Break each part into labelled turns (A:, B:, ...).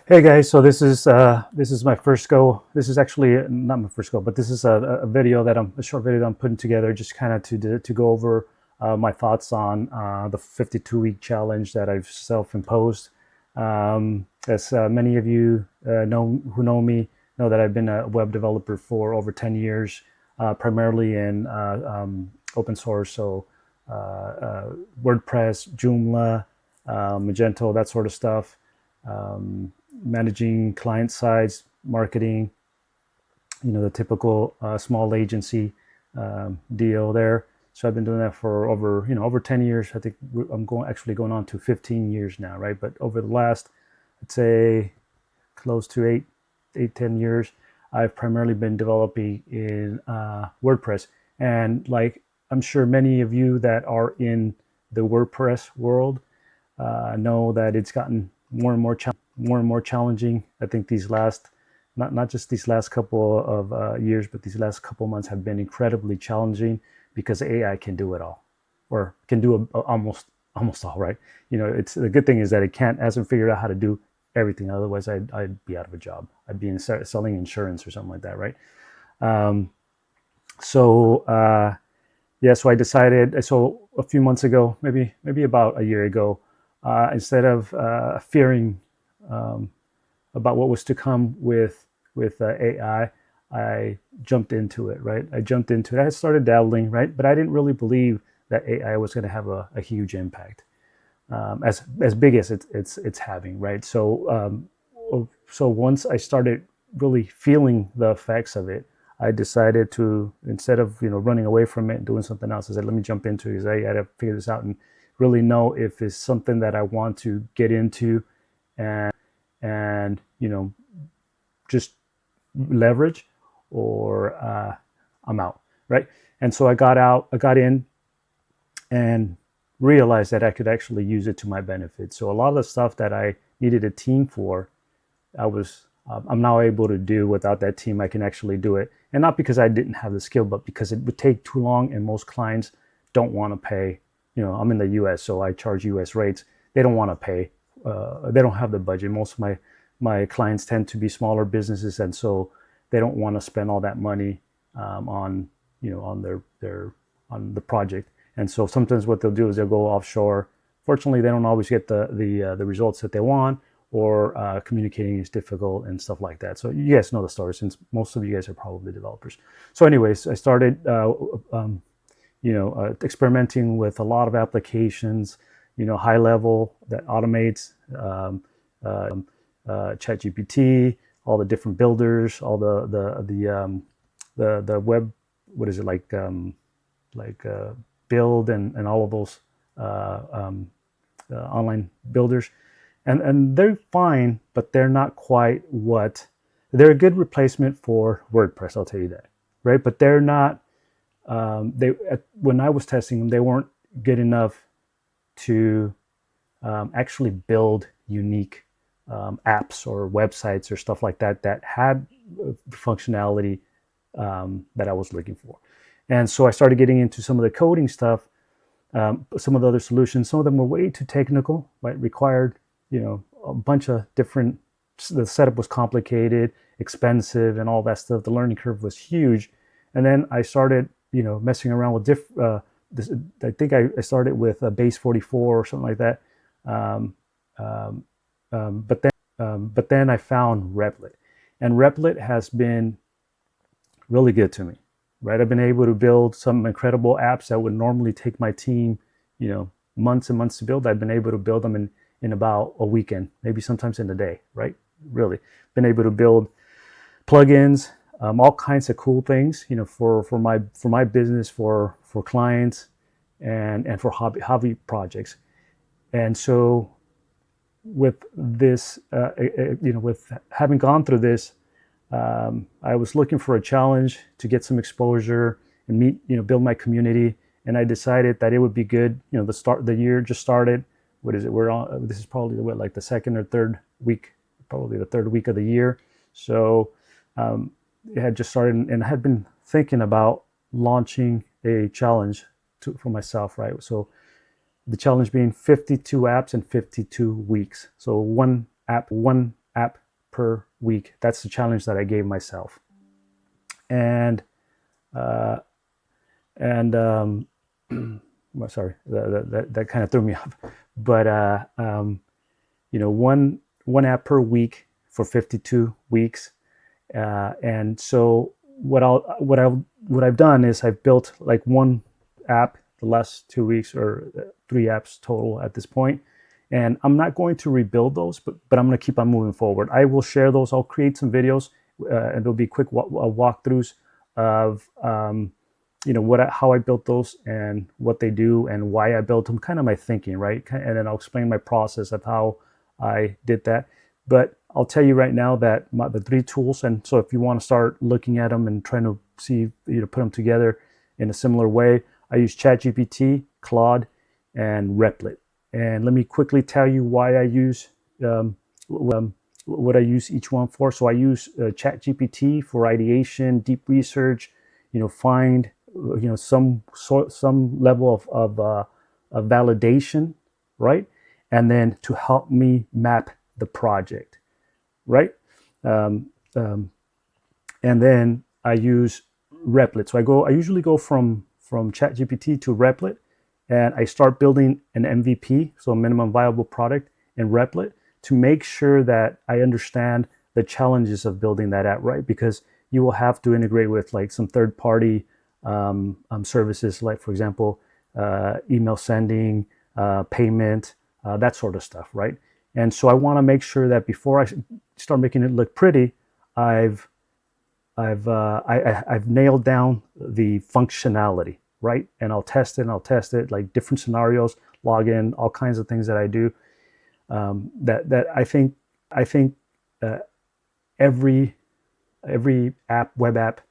A: Hey guys, so this is my first go. This is actually not my first go, but this is a video that a short video that I'm putting together, just kind of to go over my thoughts on the 52-week challenge that I've self-imposed. As many of you know me know that I've been a web developer for over 10 years, primarily in open source, so WordPress, Joomla, Magento, that sort of stuff. Managing client sides, marketing, the typical small agency deal there. So I've been doing that for over 10 years. I think I'm going on to 15 years now, right? But over the last, I'd say, close to 10 years, I've primarily been developing in WordPress. And like I'm sure many of you that are in the WordPress world know that it's gotten more and more challenging. I think these last, not just these last couple of years, but these last couple of months have been incredibly challenging because AI can do it all, or can do almost all, right? It's the good thing is that it hasn't figured out how to do everything. Otherwise, I'd be out of a job. I'd be selling insurance or something like that, right? So I decided. So a few months ago, maybe about a year ago, instead of fearing about what was to come with AI, I jumped into it, right? I started dabbling, right? But I didn't really believe that AI was going to have a huge impact, as big as it's having, right? So once I started really feeling the effects of it, I decided to, instead of running away from it and doing something else, I said, let me jump into it because I got to figure this out and really know if it's something that I want to get into and just leverage, or I'm out, right? And so I got in and realized that I could actually use it to my benefit. So a lot of the stuff that I needed a team for, I'm now able to do without that team. I can actually do it, and not because I didn't have the skill, but because it would take too long, and most clients don't want to pay. I'm in the U.S., so I charge U.S. rates. They don't want to pay. They don't have the budget. Most of my clients tend to be smaller businesses, and so they don't want to spend all that money on the project. And so sometimes what they'll do is they'll go offshore. Fortunately, they don't always get the results that they want, or communicating is difficult and stuff like that. So you guys know the story, since most of you guys are probably developers. So anyways, I started experimenting with a lot of applications, high level that automates, ChatGPT, all the different builders, all the web, what is it, like Build and all of those online builders, and they're fine, but they're not quite they're a good replacement for WordPress. I'll tell you that, right? But they're not. When I was testing them, they weren't good enough to actually build unique apps or websites or stuff like that had functionality that I was looking for. And so I started getting into some of the coding stuff, some of the other solutions. Some of them were way too technical, right? Required, a bunch of different. The setup was complicated, expensive, and all that stuff. The learning curve was huge. And then I started messing around with I think I started with a base 44 or something like that. But then I found Replit, and Replit has been really good to me, right? I've been able to build some incredible apps that would normally take my team, months and months to build. I've been able to build them in about a weekend, maybe sometimes in a day, right? Really been able to build plugins, all kinds of cool things, for my business, for clients, and for hobby projects. And so with this, with having gone through this, I was looking for a challenge to get some exposure and build my community. And I decided that it would be good. The year just started. What is it? This is probably like the second or third week, probably the third week of the year. So it had just started, and I had been thinking about launching a challenge for myself, right? So the challenge being 52 apps in 52 weeks. So one app per week. That's the challenge that I gave myself. And uh, and well, sorry, that kind of threw me off. But one app per week for 52 weeks. And so what I've done is I've built like one app the last 2 weeks, or 3 apps total at this point. And I'm not going to rebuild those, but I'm going to keep on moving forward. I will share those. I'll create some videos, and there'll be quick walkthroughs of how I built those and what they do and why I built them, kind of my thinking, right? And then I'll explain my process of how I did that. But I'll tell you right now that the 3 tools, and so if you want to start looking at them and trying to see, put them together in a similar way, I use ChatGPT, Claude, and Replit. And let me quickly tell you why I use what I use each one for. So I use ChatGPT for ideation, deep research, find some level of validation, right? And then to help me map the project, right? Um, um, and then I use Replit. So I usually go from ChatGPT to Replit, and I start building an MVP, so a minimum viable product, in Replit to make sure that I understand the challenges of building that app, right? Because you will have to integrate with like some third-party services, like for example, email sending, payment, that sort of stuff, right? And so I want to make sure that before I start making it look pretty, I've nailed down the functionality, right? And I'll test it, like different scenarios, login, all kinds of things that I do. That I think every app, web app,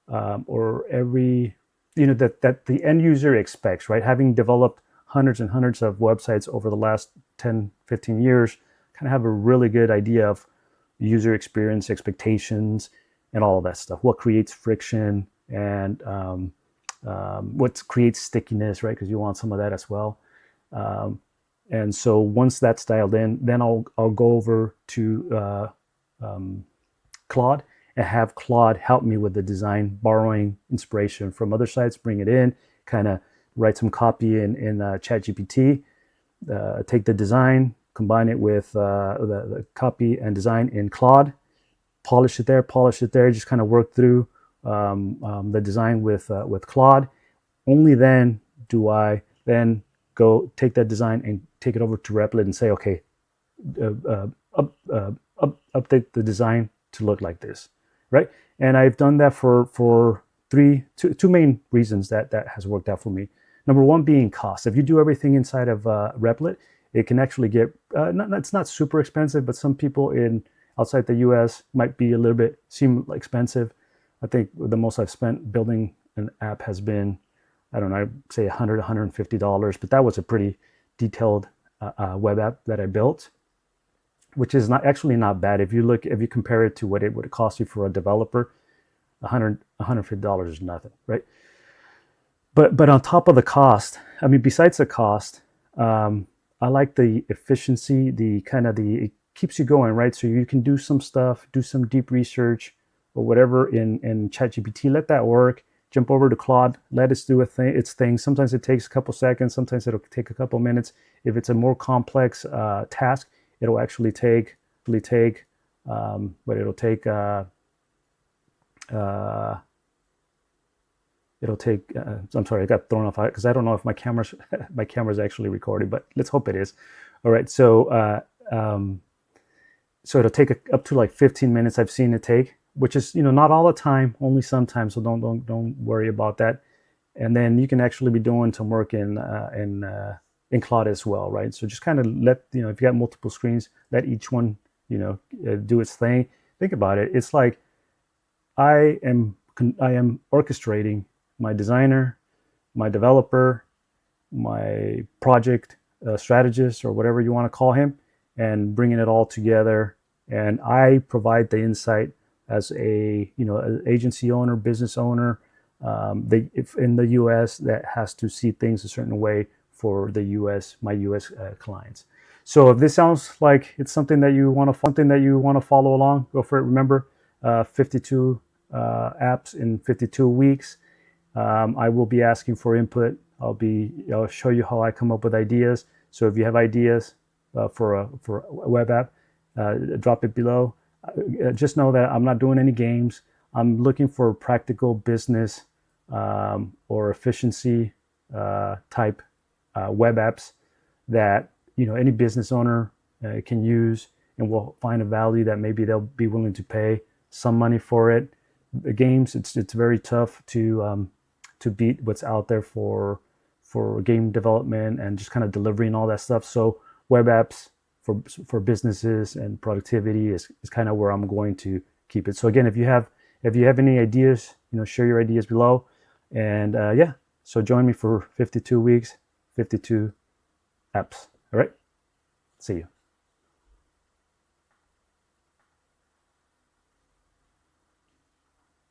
A: or every that the end user expects, right? Having developed hundreds and hundreds of websites over the last 10, 15 years, kind of have a really good idea of user experience, expectations, and all of that stuff. What creates friction, and what creates stickiness, right? Because you want some of that as well. And so once that's dialed in, then I'll go over to Claude and have Claude help me with the design, borrowing inspiration from other sites, bring it in, kind of write some copy in ChatGPT, take the design, combine it with the copy and design in Claude, polish it there, just kind of work through the design with Claude. Only then do I then go take that design and take it over to Replit and say, okay, update the design to look like this, right? And I've done that for two main reasons that has worked out for me. Number one being cost. If you do everything inside of Replit, it can actually get, it's not super expensive, but some people outside the US might be seem expensive. I think the most I've spent building an app has been, I don't know, I'd say $100, $150, but that was a pretty detailed web app that I built, which is not bad. If you compare it to what it would cost you for a developer, $150 is nothing, right? But on top of the cost, I mean, besides the cost, I like the efficiency, it keeps you going, right? So you can do some stuff, do some deep research or whatever in ChatGPT, let that work, jump over to Claude, let it do its thing. Sometimes it takes a couple seconds, sometimes it'll take a couple minutes. If it's a more complex task, it'll actually take, but it'll take, I'm sorry, I got thrown off because I don't know if my camera's actually recording, but let's hope it is. All right, so it'll take up to like 15 minutes. I've seen it take, which is not all the time, only sometimes. So don't worry about that. And then you can actually be doing some work in Claude as well, right? So just kind of let if you got multiple screens, let each one do its thing. Think about it. It's like I am orchestrating my designer, my developer, my project strategist, or whatever you want to call him, and bringing it all together. And I provide the insight as an agency owner, business owner, if in the U.S. that has to see things a certain way for my U.S. clients. So if this sounds like it's something that you want to follow along, go for it. Remember, 52 apps in 52 weeks. I will be asking for input. I'll show you how I come up with ideas. So if you have ideas for a web app, drop it below. Just know that I'm not doing any games. I'm looking for practical business or efficiency type web apps that any business owner can use, and will find a value that maybe they'll be willing to pay some money for it. The games, it's very tough to beat what's out there for game development and just kind of delivering all that stuff. So web apps for businesses and productivity is kind of where I'm going to keep it. So again, if you have any ideas, share your ideas below. And yeah, so join me for 52 weeks, 52 apps. All right, see you.